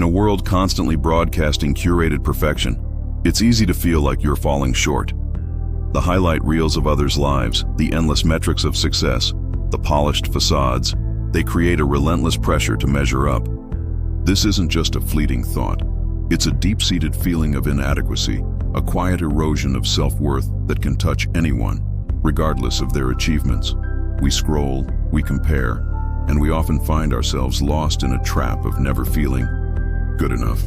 In a world constantly broadcasting curated perfection, it's easy to feel like you're falling short. The highlight reels of others' lives, the endless metrics of success, the polished facades, they create a relentless pressure to measure up. This isn't just a fleeting thought. It's a deep-seated feeling of inadequacy, a quiet erosion of self-worth that can touch anyone, regardless of their achievements. We scroll, we compare, and we often find ourselves lost in a trap of never feeling good enough,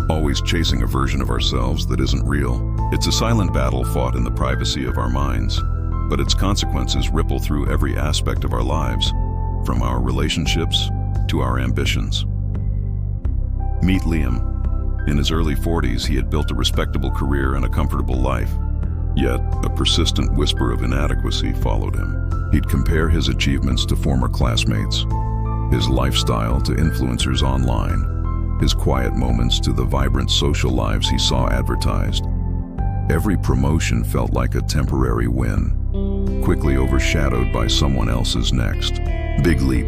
always chasing a version of ourselves that isn't real. It's a silent battle fought in the privacy of our minds, but its consequences ripple through every aspect of our lives, from our relationships to our ambitions. Meet Liam. In his early 40s, he had built a respectable career and a comfortable life. Yet, a persistent whisper of inadequacy followed him. He'd compare his achievements to former classmates, his lifestyle to influencers online, his quiet moments to the vibrant social lives he saw advertised. Every promotion felt like a temporary win, quickly overshadowed by someone else's next big leap.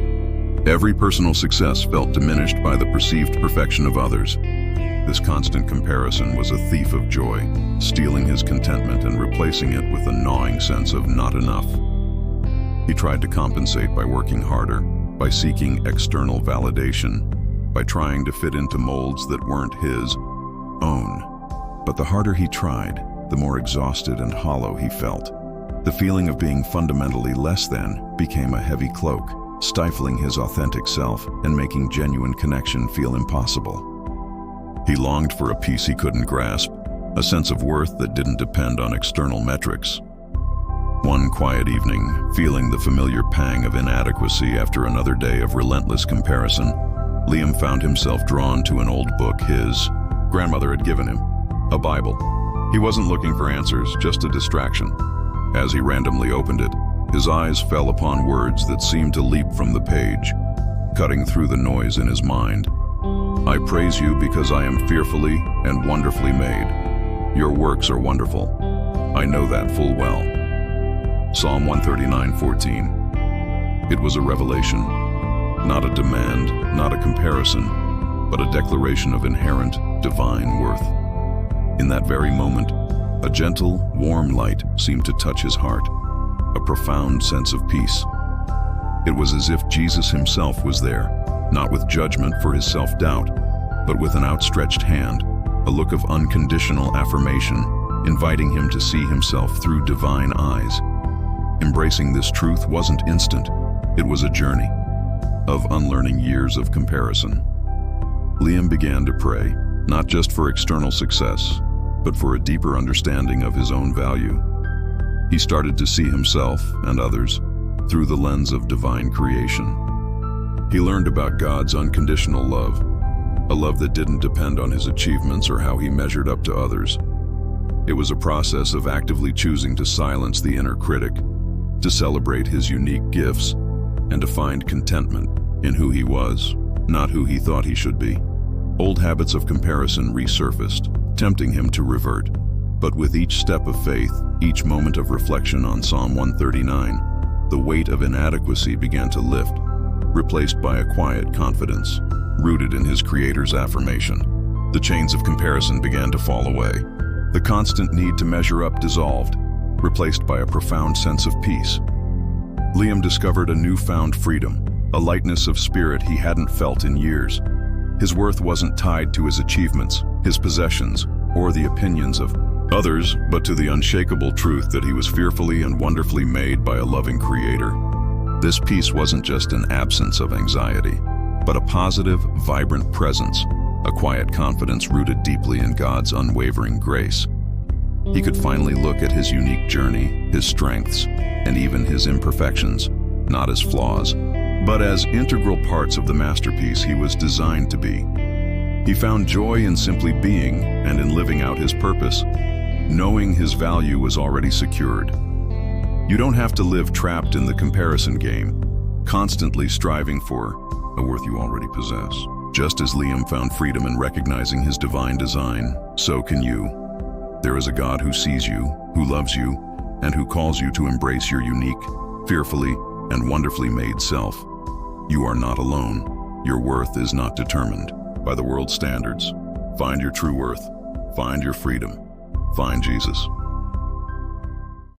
Every personal success felt diminished by the perceived perfection of others. This constant comparison was a thief of joy, stealing his contentment and replacing it with a gnawing sense of not enough. He tried to compensate by working harder, by seeking external validation, by trying to fit into molds that weren't his own. But the harder he tried, the more exhausted and hollow he felt. The feeling of being fundamentally less than became a heavy cloak, stifling his authentic self and making genuine connection feel impossible. He longed for a peace he couldn't grasp, a sense of worth that didn't depend on external metrics. One quiet evening, feeling the familiar pang of inadequacy after another day of relentless comparison, Liam found himself drawn to an old book his grandmother had given him, a Bible. He wasn't looking for answers, just a distraction. As he randomly opened it, his eyes fell upon words that seemed to leap from the page, cutting through the noise in his mind. I praise you because I am fearfully and wonderfully made. Your works are wonderful. I know that full well. Psalm 139:14. It was a revelation, not a demand, not a comparison, but a declaration of inherent divine worth. In that very moment, a gentle, warm light seemed to touch his heart, a profound sense of peace. It was as if Jesus himself was there, not with judgment for his self-doubt, but with an outstretched hand, a look of unconditional affirmation, inviting him to see himself through divine eyes. Embracing this truth wasn't instant, it was a journey of unlearning years of comparison. Liam began to pray, not just for external success, but for a deeper understanding of his own value. He started to see himself and others through the lens of divine creation. He learned about God's unconditional love, a love that didn't depend on his achievements or how he measured up to others. It was a process of actively choosing to silence the inner critic, to celebrate his unique gifts, and to find contentment in who he was, not who he thought he should be. Old habits of comparison resurfaced, tempting him to revert. But with each step of faith, each moment of reflection on Psalm 139, the weight of inadequacy began to lift, replaced by a quiet confidence, rooted in his Creator's affirmation. The chains of comparison began to fall away. The constant need to measure up dissolved, replaced by a profound sense of peace. Liam discovered a newfound freedom, a lightness of spirit he hadn't felt in years. His worth wasn't tied to his achievements, his possessions, or the opinions of others, but to the unshakable truth that he was fearfully and wonderfully made by a loving Creator. This peace wasn't just an absence of anxiety, but a positive, vibrant presence, a quiet confidence rooted deeply in God's unwavering grace. He could finally look at his unique journey, his strengths, and even his imperfections, not as flaws, but as integral parts of the masterpiece he was designed to be. He found joy in simply being and in living out his purpose, knowing his value was already secured. You don't have to live trapped in the comparison game, constantly striving for a worth you already possess. Just as Liam found freedom in recognizing his divine design, so can you. There is a God who sees you, who loves you, and who calls you to embrace your unique, fearfully and wonderfully made self. You are not alone. Your worth is not determined by the world's standards. Find your true worth. Find your freedom. Find Jesus.